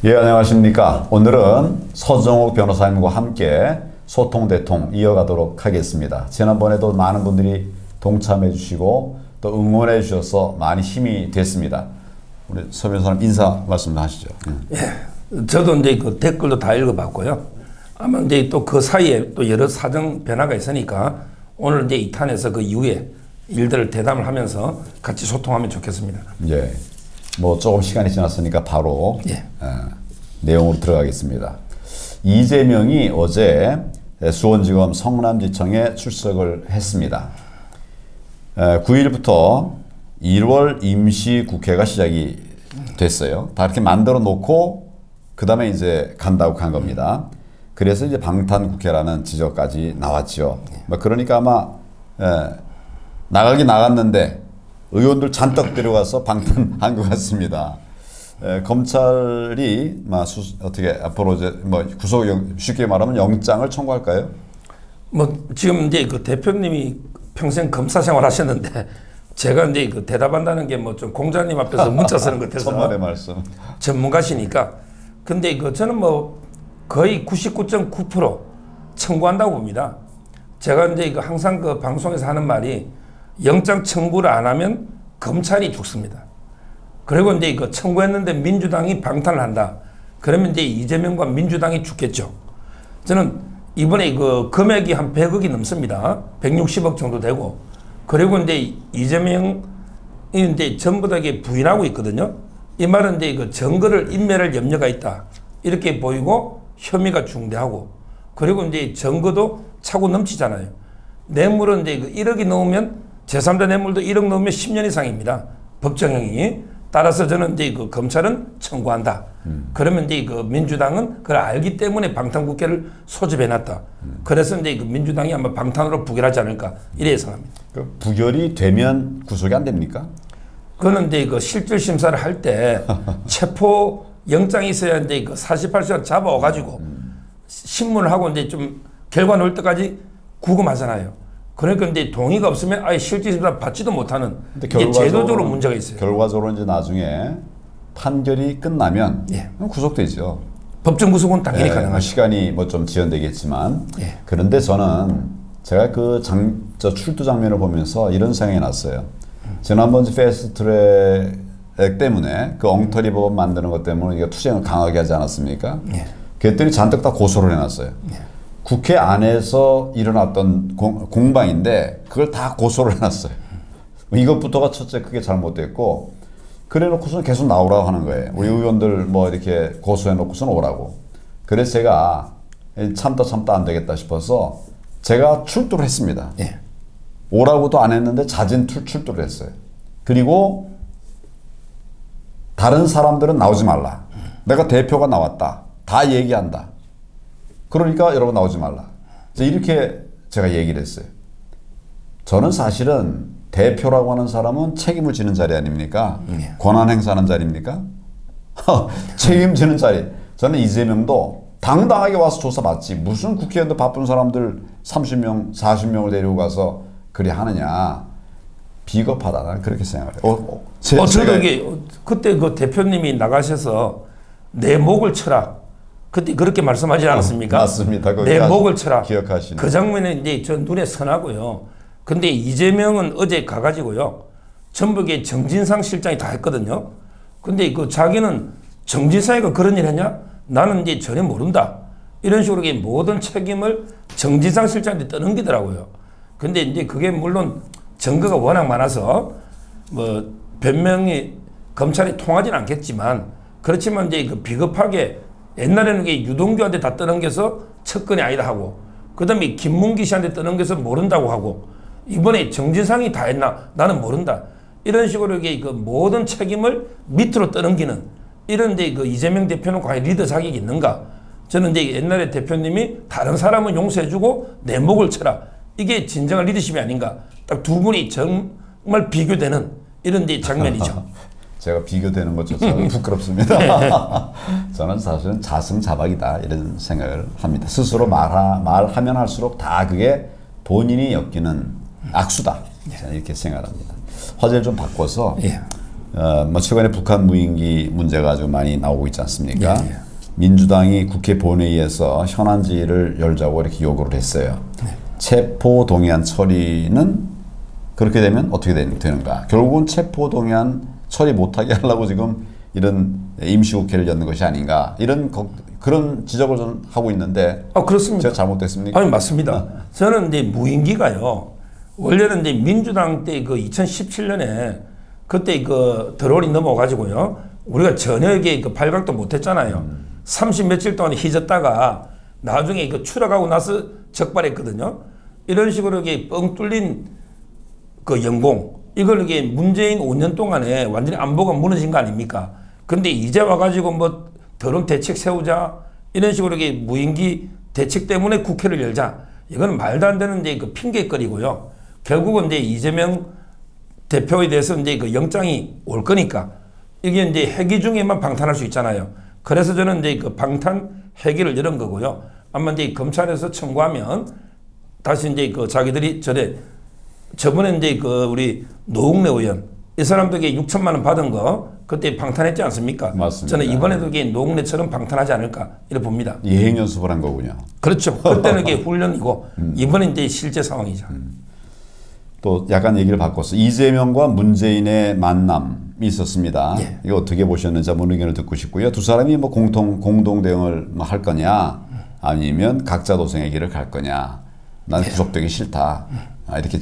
예, 안녕하십니까. 오늘은 서정욱 변호사님과 함께 소통대통 이어가도록 하겠습니다. 지난번에도 많은 분들이 동참해 주시고 또 응원해 주셔서 많이 힘이 됐습니다. 우리 서 변호사님 인사 말씀 하시죠. 예, 저도 이제 그 댓글도 다 읽어봤고요. 아마 이제 또 그 사이에 또 여러 사정 변화가 있으니까 오늘 이제 2탄에서 그 이후에 일들을 대담을 하면서 같이 소통하면 좋겠습니다. 예. 뭐 조금 시간이 지났으니까 바로 내용으로 들어가겠습니다. 이재명이 어제 수원지검 성남지청에 출석을 했습니다. 9일부터 1월 임시국회가 시작이 됐어요. 다 이렇게 만들어 놓고 그 다음에 이제 간다고 간 겁니다. 그래서 이제 방탄국회라는 지적까지 나왔죠. 그러니까 아마 나가긴 나갔는데 의원들 잔뜩 데려가서 방탄한 것 같습니다. 검찰이 어떻게 앞으로 이제 뭐 쉽게 말하면 영장을 청구할까요? 뭐 지금 이제 그 대표님이 평생 검사 생활하셨는데 제가 이제 그 대답한다는 게 뭐 좀 공자님 앞에서 문자 쓰는 것 같아서 천만의 말씀. 전문가시니까. 근데 그 저는 뭐 거의 99.9% 청구한다고 봅니다. 제가 이제 그 항상 그 방송에서 하는 말이 영장 청구를 안 하면 검찰이 죽습니다. 그리고 이제 그 청구했는데 민주당이 방탄을 한다. 그러면 이제 이재명과 민주당이 죽겠죠. 저는 이번에 그 금액이 한 100억이 넘습니다. 160억 정도 되고. 그리고 이제 이재명이 이제 전부 다 부인하고 있거든요. 이 말은 이제 그 증거를 인멸할 염려가 있다. 이렇게 보이고 혐의가 중대하고. 그리고 이제 증거도 차고 넘치잖아요. 뇌물은 이제 그 1억이 넘으면 제3자 뇌물도 1억 넘으면 10년 이상입니다. 법정형이. 따라서 저는 이제 그 검찰은 청구한다. 그러면 이제 그 민주당은 그걸 알기 때문에 방탄국회를 소집해놨다. 그래서 이제 그 민주당이 아마 방탄으로 부결하지 않을까 이래 예상합니다. 그 부결이 되면 구속이 안 됩니까? 그거는 이제 그 실질 심사를 할 때 체포 영장이 있어야 이제 그 48시간 잡아와가지고 신문을 하고 이제 좀 결과 나올 때까지 구금하잖아요. 그러니까 이제 동의가 없으면 아예 실질심사 받지도 못하는 이게 제도적으로 문제가 있어요. 결과적으로 이제 나중에 판결이 끝나면 구속되죠. 법정 구속은 당연히 가능하죠. 시간이 뭐 좀 지연되겠지만 그런데 저는 제가 저 출두 장면을 보면서 이런 생각이 났어요. 지난번 패스트트랙 때문에 그 엉터리 법안 만드는 것 때문에 이게 투쟁을 강하게 하지 않았습니까? 그랬더니 잔뜩 다 고소를 해놨어요. 국회 안에서 일어났던 공방인데 그걸 다 고소를 해놨어요. 이것부터가 첫째 크게 잘못됐고 그래놓고서는 계속 나오라고 하는 거예요. 우리 의원들 뭐 이렇게 고소해놓고서는 오라고. 그래서 제가 참다 안 되겠다 싶어서 제가 출두를 했습니다. 오라고도 안 했는데 자진 출두를 했어요. 그리고 다른 사람들은 나오지 말라. 내가 대표가 나왔다. 다 얘기한다. 그러니까 여러분 나오지 말라. 이렇게 제가 얘기를 했어요. 저는 사실은 대표라고 하는 사람은 책임을 지는 자리 아닙니까? 권한 행사하는 자리입니까? 책임지는 자리. 저는 이재명도 당당하게 와서 조사받지. 무슨 국회의원도 바쁜 사람들 30명, 40명을 데리고 가서 그리 하느냐. 비겁하다. 나는 그렇게 생각해요. 저도 이게 그때 그 대표님이 나가셔서 내 목을 쳐라. 그때 그렇게 말씀하지 않았습니까? 맞습니다. 내 목을 쳐라. 기억하시네. 그 장면은 이제 저 눈에 선하고요. 근데 이재명은 어제 가가지고요. 전북의 정진상 실장이 다 했거든요. 근데 그 자기는 정진상이가 그런 일 했냐? 나는 이제 전혀 모른다. 이런 식으로 모든 책임을 정진상 실장한테 떠넘기더라고요. 근데 이제 그게 물론 증거가 워낙 많아서 뭐 변명이 검찰이 통하지는 않겠지만 그렇지만 이제 그 비겁하게 옛날에는 게 유동규한테 다 떠넘겨서 척근이 아니다 하고 그 다음에 김문기 씨한테 떠넘겨서 모른다고 하고 이번에 정진상이 다 했나? 나는 모른다. 이런 식으로 이게 그 모든 책임을 밑으로 떠넘기는 이런데 그 이재명 대표는 과연 리더 자격이 있는가? 저는 이제 옛날에 대표님이 다른 사람은 용서해주고 내 목을 쳐라. 이게 진정한 리더십이 아닌가? 딱 두 분이 정말 비교되는 이런 데 장면이죠. 제가 비교되는 것조차 부끄럽습니다. 저는 사실은 자승자박이다 이런 생각을 합니다. 스스로 말하면 할수록 다 그게 본인이 엮이는 악수다. 저는 이렇게 생각합니다. 화제를 좀 바꿔서 뭐 최근에 북한 무인기 문제가 아주 많이 나오고 있지 않습니까? 예, 예. 민주당이 국회 본회의에서 현안지를 열자고 이렇게 요구를 했어요. 체포 동의안 처리는 그렇게 되면 어떻게 되는가? 결국은 체포 동의안 처리 못하게 하려고 지금 이런 임시국회를 여는 것이 아닌가? 그런 지적을 저는 하고 있는데. 그렇습니다. 제가 잘못됐습니까? 아니, 맞습니다. 저는 이제 무인기가요. 원래는 이제 민주당 때 그 2017년에 그때 그 드론이 넘어가지고요. 우리가 전혀 이게 그 발각도 못했잖아요. 30 며칠 동안 희졌다가 나중에 그 추락하고 나서 적발했거든요. 이런 식으로 이게 뻥 뚫린 그 영공, 이걸 이게 문재인 5년 동안에 완전히 안보가 무너진 거 아닙니까? 근데 이제 와가지고 뭐 드론 대책 세우자 이런 식으로 이게 무인기 대책 때문에 국회를 열자, 이거는 말도 안 되는 이제 그 핑계거리고요. 결국은 이제 이재명 대표에 대해서 이제 그 영장이 올 거니까 이게 이제 회기 중에만 방탄할 수 있잖아요. 그래서 저는 이제 그 방탄 회기를 열은 거고요. 아마 이제 검찰에서 청구하면 다시 이제 그 자기들이 저번에 이제 그 우리 노웅래 의원 이 사람들에게 6천만 원 받은 거 그때 방탄했지 않습니까? 맞습니다. 저는 이번에도 이게 노웅래처럼 방탄하지 않을까 이렇게 봅니다. 예행 연습을 한 거군요. 그렇죠. 그때는 이게 훈련이고 이번엔 이제 실제 상황이죠. 또 약간 얘기를 바꿨어. 이재명과 문재인의 만남이 있었습니다. 예. 이거 어떻게 보셨는지 한번 의견을 듣고 싶고요. 두 사람이 뭐 공동 대응을 뭐 할 거냐, 아니면 각자 도생의 길을 갈 거냐. 난 구속되기 싫다. 이렇게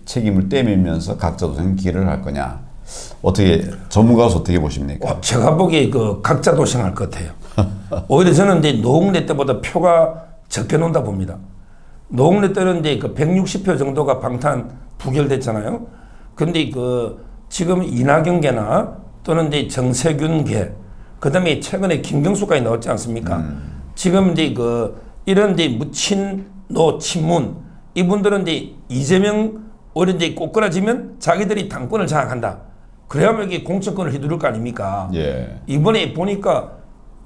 책임을 떼밀면서 각자 도생 길을 갈 거냐. 어떻게 전문가로서 어떻게 보십니까? 제가 보기에 그 각자 도생할 것 같아요. 오히려 저는 이제 노웅래 때보다 표가 적게 논다 봅니다. 노웅래 때는 이제 그 160표 정도가 방탄 부결됐잖아요. 근데 그 지금 이낙연계나 또는 이제 정세균계, 그다음에 최근에 김경수까지 나왔지 않습니까? 지금 이제 그 이런 이제 친노 친문 이분들은 이제 이재명 오히려 이제 꼬꾸라지면 자기들이 당권을 장악한다. 그래야만 이게 공천권을 휘두를 거 아닙니까? 예. 이번에 보니까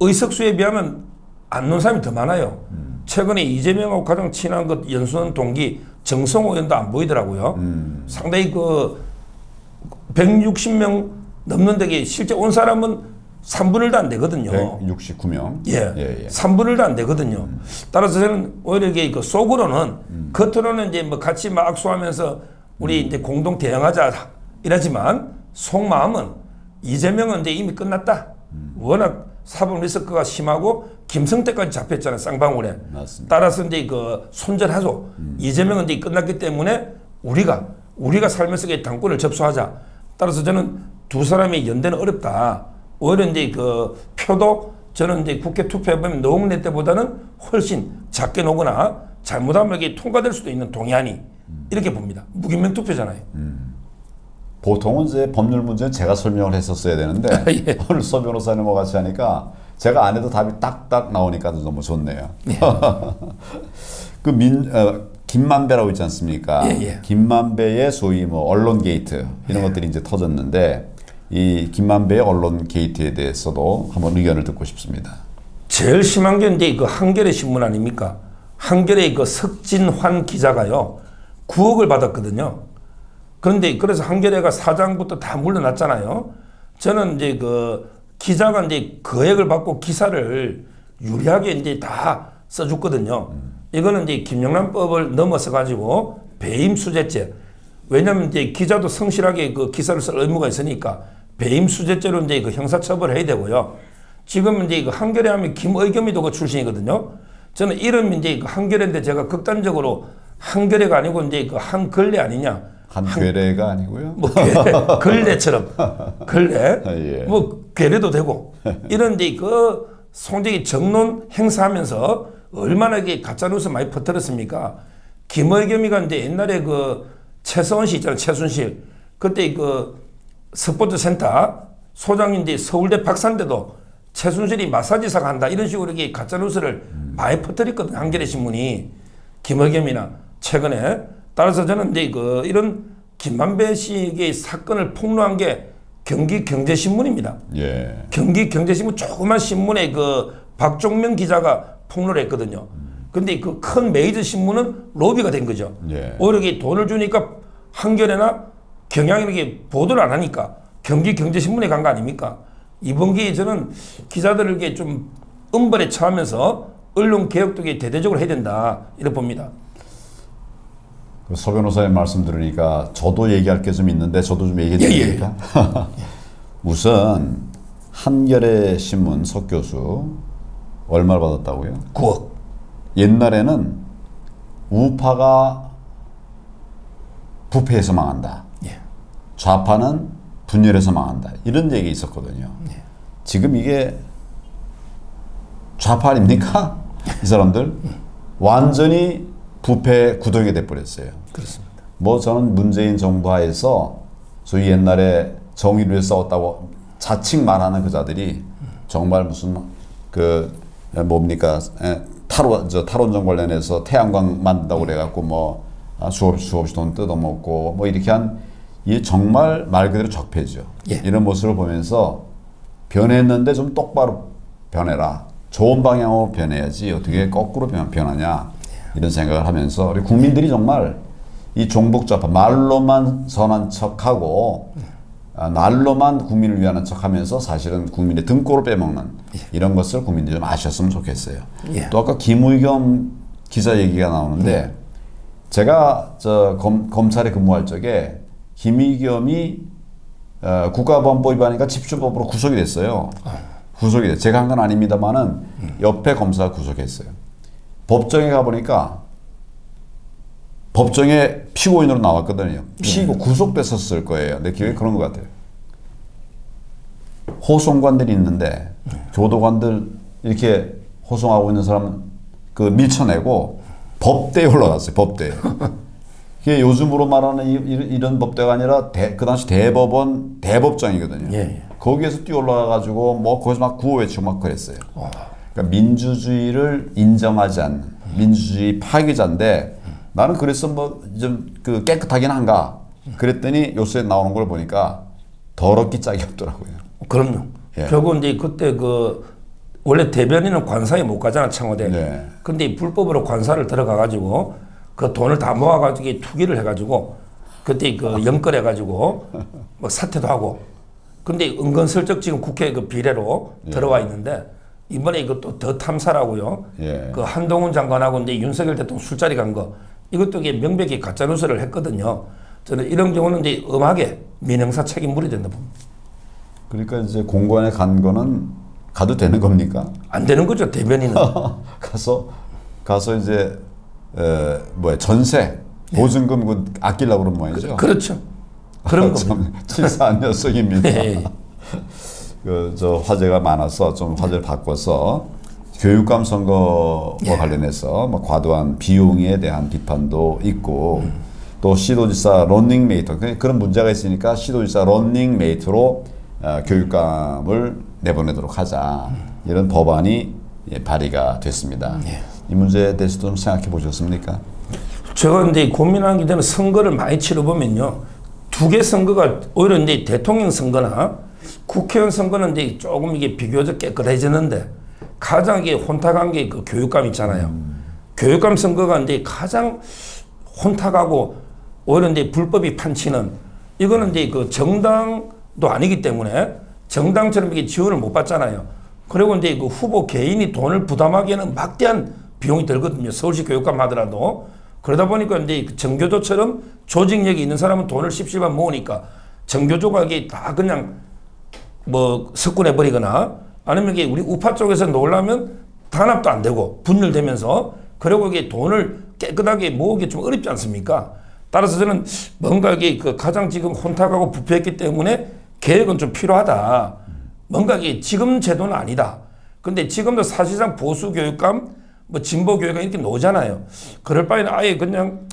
의석수에 비하면 안 놓은 사람이 더 많아요. 최근에 이재명하고 가장 친한 그 연수원 동기 정성호 의원도 안 보이더라고요. 상당히 그 160명 넘는 데게 실제 온 사람은 3분의 1도 안 되거든요. 169명. 예. 3분의 1도 안 되거든요. 따라서 저는 오히려 이게 그 속으로는 겉으로는 이제 뭐 같이 막 악수하면서 우리 이제 공동 대응하자 이러지만 속마음은 이재명은 이제 이미 끝났다. 워낙 사법 리스크가 심하고 김성태까지 잡혔잖아요. 쌍방울에. 맞습니다. 따라서 이제 그 손절하죠. 이재명은 이제 끝났기 때문에 우리가 살면서 당권을 접수하자. 따라서 저는 두 사람의 연대는 어렵다. 오히려 이제 그 표도 저는 이제 국회 투표해보면 노웅래 때보다는 훨씬 작게 나오거나 잘못하면 이게 통과될 수도 있는 동의안이 이렇게 봅니다. 무기명 투표잖아요. 보통은 이제 법률 문제는 제가 설명을 했었어야 되는데 예. 오늘 서 변호사님과 같이 하니까 제가 안 해도 답이 딱딱 나오니까 너무 좋네요. 예. 김만배라고 있지 않습니까? 예. 김만배의 소위 뭐 언론 게이트 이런 것들이 이제 터졌는데 이 김만배의 언론 게이트에 대해서도 한번 의견을 듣고 싶습니다. 제일 심한 게 이제 그 한겨레 신문 아닙니까? 한겨레의 그 석진환 기자가요 9억을 받았거든요. 그런데 그래서 한겨레가 사장부터 다 물러났잖아요. 저는 이제 그 기자가 이제 거액을 받고 기사를 유리하게 이제 다 써줬거든요. 이거는 이제 김영란법을 넘어서 가지고 배임 수재죄. 왜냐하면 이제 기자도 성실하게 그 기사를 쓸 의무가 있으니까 배임 수재죄로 이제 그 형사처벌을 해야 되고요. 지금 이제 그 한겨레 하면 김의겸이도 그 출신이거든요. 저는 이름 이제 그 한겨레인데 제가 극단적으로 한겨레가 아니고 이제 그 한걸레 아니냐. 한괴레가 아니고요. 뭐 걸레처럼 걸레 예. 뭐 괴뢰도 되고 이런데 그 송정이 정론 행사하면서 얼마나 이게 가짜 뉴스 많이 퍼뜨렸습니까? 김의겸이가 이제 옛날에 그 최서원 씨 있잖아요. 최순실 그때 그 스포츠 센터 소장인데 서울대 박사인데도 최순실이 마사지사가 한다 이런 식으로 이게 가짜 뉴스를 많이 퍼뜨렸거든요. 한겨레 신문이 김의겸이나 최근에. 따라서 저는 이제 그 이런 김만배 씨의 사건을 폭로한 게 경기경제신문입니다. 예. 경기경제신문 조그만 신문에 그 박종명 기자가 폭로를 했거든요. 근데 그 큰 메이저 신문은 로비가 된 거죠. 예. 오히려 돈을 주니까 한겨레나 경향이 이렇게 보도를 안 하니까 경기 경제신문에 간 거 아닙니까? 이번 기회에 저는 기자들에게 좀 음벌에 처하면서 언론 개혁도 대대적으로 해야 된다 이렇게 봅니다. 서 변호사님 말씀 들으니까 저도 얘기할 게 좀 있는데 저도 좀 얘기해도 됩니까? 우선 한겨레 신문 석 교수 얼마를 받았다고요? 9억. 옛날에는 우파가 부패해서 망한다. 좌파는 분열해서 망한다. 이런 얘기 있었거든요. 지금 이게 좌파 아닙니까? 이 사람들 완전히 부패 구덩이가 돼버렸어요. 그렇습니다. 뭐 저는 문재인 정부 하에서 소위 옛날에 정의를 위해 싸웠다고 자칭 말하는 그 자들이 정말 무슨 그 뭡니까 탈원전 관련해서 태양광 만든다고 그래갖고 뭐 수없이 돈 뜯어먹고 뭐 이렇게 한 이 정말 말 그대로 적폐죠. 이런 모습을 보면서 변했는데 좀 똑바로 변해라. 좋은 방향으로 변해야지 어떻게 거꾸로 변하냐 이런 생각을 하면서 우리 국민들이 정말 이 종북좌파 말로만 선한 척하고 날로만 국민을 위하는 척하면서 사실은 국민의 등골을 빼먹는 이런 것을 국민들이 좀 아셨으면 좋겠어요. 또 아까 김의겸 기자 얘기가 나오는데 제가 검찰에 근무할 적에 김의겸이 국가보안법 위반이니까 집주법으로 구속이 됐어요. 구속이 됐어요. 제가 한 건 아닙니다만은 옆에 검사가 구속했어요. 법정에 가보니까 법정에 피고인으로 나왔거든요. 구속됐었을 거예요. 내 기억에 그런 것 같아요. 호송관들이 있는데 교도관들 이렇게 호송하고 있는 사람 그 밀쳐내고 법대에 올라갔어요. 법대에. 이게 요즘으로 말하는 이런 법대가 아니라 그 당시 대법원 대법정이거든요. 거기에서 뛰어 올라가가지고 뭐 거기서 막 구호 외치고 막 그랬어요. 그러니까 민주주의를 인정하지 않는 민주주의 파괴자인데 나는 그래서 뭐 좀 그 깨끗하긴 한가 그랬더니 요새 나오는 걸 보니까 더럽기 짝이 없더라고요. 그럼요. 결국 이제 그때 원래 대변인은 관사에 못 가잖아 청와대. 근데 불법으로 관사를 들어가가지고 그 돈을 다 모아가지고 투기를 해가지고 그때 연끌해가지고 막 사퇴도 하고. 근데 은근슬쩍 지금 국회 비례로 들어와 있는데 이번에 이것도 더 탐사라고요. 그 한동훈 장관하고 이제 윤석열 대통령 술자리 간 거 이것도 명백히 가짜뉴스를 했거든요. 저는 이런 경우는 이제 엄하게 민형사 책임 물어야 된다 봅니다. 그러니까 이제 공관에 간 거는 가도 되는 겁니까? 안 되는 거죠 대변인은. 가서 이제 전세 보증금 아끼려고 그런 모양이죠. 그렇죠. 그런 겁니다. 치사한 녀석입니다. 화제가 많아서 좀 화제를 바꿔서 교육감 선거와 관련해서 뭐 과도한 비용에 대한 비판도 있고 또 시도지사 런닝메이트 그런 문제가 있으니까 시도지사 런닝메이트로 교육감을 내보내도록 하자 이런 법안이 발의가 됐습니다. 이 문제에 대해서도 좀 생각해 보셨습니까? 제가 이제 고민하는 게 선거를 많이 치러보면요. 두 개 선거가 오히려 이제 대통령 선거나 국회의원 선거는 이제 조금 이게 비교적 깨끗해지는데 가장 이게 혼탁한 게 그 교육감 있잖아요. 교육감 선거가 이제 가장 혼탁하고 오히려 이제 불법이 판치는 이거는 이제 그 정당도 아니기 때문에 정당처럼 이게 지원을 못 받잖아요. 그리고 이제 그 후보 개인이 돈을 부담하기에는 막대한 비용이 들거든요. 서울시 교육감 하더라도. 그러다 보니까 이제 정교조처럼 조직력이 있는 사람은 돈을 십시반 모으니까 정교조가 이게 다 그냥 뭐 석군해버리거나 아니면 이게 우리 우파 쪽에서 놀라면 단합도 안 되고 분열되면서 그리고 이게 돈을 깨끗하게 모으기 좀 어렵지 않습니까? 따라서 저는 뭔가 이게 가장 지금 혼탁하고 부패했기 때문에 개혁은 좀 필요하다. 뭔가 이게 지금 제도는 아니다. 근데 지금도 사실상 보수 교육감, 뭐 진보 교육감 이렇게 나오잖아요. 그럴 바에는 아예 그냥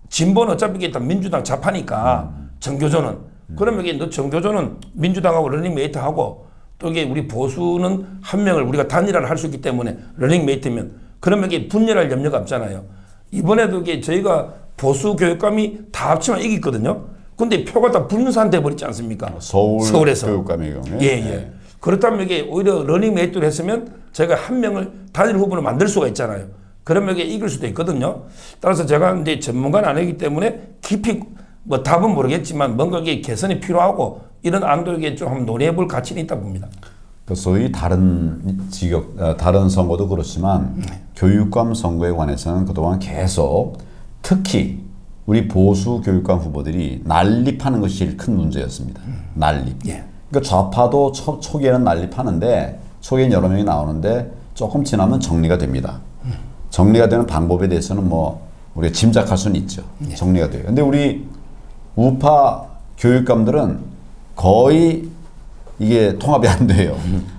진보는 어차피 이게 다 민주당 좌파니까 정교조는 그러면 이게 너 정교조는 민주당하고 러닝메이트하고 또 이게 우리 보수는 한 명을 우리가 단일화를 할 수 있기 때문에 러닝메이트면 그러면 이게 분열할 염려가 없잖아요. 이번에도 이게 저희가 보수 교육감이 다 합치면 이겼거든요. 근데 표가 다 분산돼 버리지 않습니까? 서울에서. 교육감의 경우에. 예. 그렇다면 이게 오히려 러닝메이트를 했으면 저희가 한 명을 단일 후보로 만들 수가 있잖아요. 그러면 이게 이길 수도 있거든요. 따라서 제가 이제 전문가는 아니기 때문에 깊이 뭐 답은 모르겠지만 뭔가 이게 개선이 필요하고 이런 안도에게 좀 한번 논의해볼 가치는 있다 봅니다. 그 소위 다른 선거도 그렇지만 교육감 선거에 관해서는 그동안 계속 특히 우리 보수 교육감 후보들이 난립하는 것이 제일 큰 문제였습니다. 난립. 예. 그러니까 좌파도 초기에는 난립하는데 초기엔 여러 명이 나오는데 조금 지나면 정리가 됩니다. 정리가 되는 방법에 대해서는 뭐 우리가 짐작할 수는 있죠. 예. 정리가 돼요. 근데 우리 우파 교육감들은 거의 이게 통합이 안 돼요.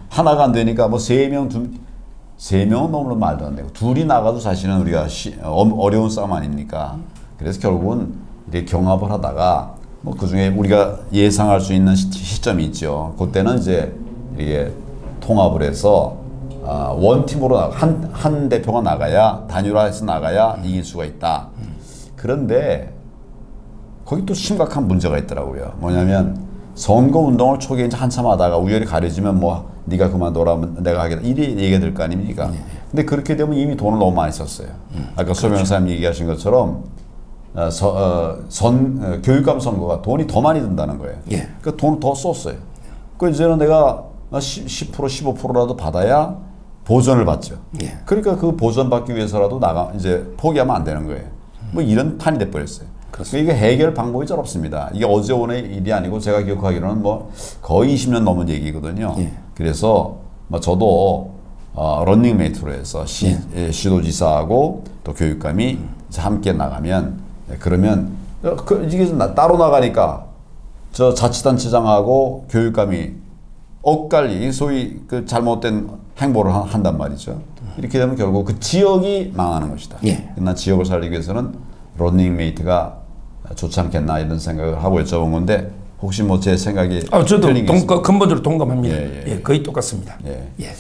하나가 안 되니까 뭐 세 명은 너무 말도 안 되고 둘이 나가도 사실은 우리가 어려운 싸움 아닙니까? 그래서 결국은 이렇게 경합을 하다가 뭐 그중에 우리가 예상할 수 있는 시점이 있죠. 그때는 이제 이게 통합을 해서 원팀으로 한 대표가 나가야 단일화해서 나가야 이길 수가 있다. 그런데 거기 또 심각한 문제가 있더라고요. 뭐냐면 선거 운동을 초기에 이제 한참 하다가 우열이 가려지면 뭐 네가 그만둬라 내가 하겠다 이래 얘기가 될 거 아닙니까? 근데 그렇게 되면 이미 돈을 너무 많이 썼어요. 아까 소 변호사님 얘기하신 것처럼 교육감 선거가 돈이 더 많이 든다는 거예요. 예. 그 돈 더 썼어요. 그 이제는 내가 10% 15%라도 받아야 보전을 받죠. 예. 그러니까 그 보전 받기 위해서라도 이제 포기하면 안 되는 거예요. 뭐 이런 판이 돼 버렸어요. 그러니까 이게 해결 방법이 잘 없습니다. 이게 어제 오늘 일이 아니고 제가 기억하기로는 뭐 거의 20년 넘은 얘기거든요. 예. 그래서 뭐 저도 런닝메이트로 해서 시도지사하고 또 교육감이 함께 나가면 그러면 이게 따로 나가니까 저 자치단체장하고 교육감이 엇갈리 소위 그 잘못된 행보를 한단 말이죠. 이렇게 되면 결국 그 지역이 망하는 것이다. 예. 난 지역을 살리기 위해서는 런닝메이트가 좋지 않겠나 이런 생각을 하고 여쭤본 건데 혹시 뭐 제 생각이 저도 틀린 게 있습니까? 근본적으로 동감합니다. 예. 예, 거의 똑같습니다. 예. 예.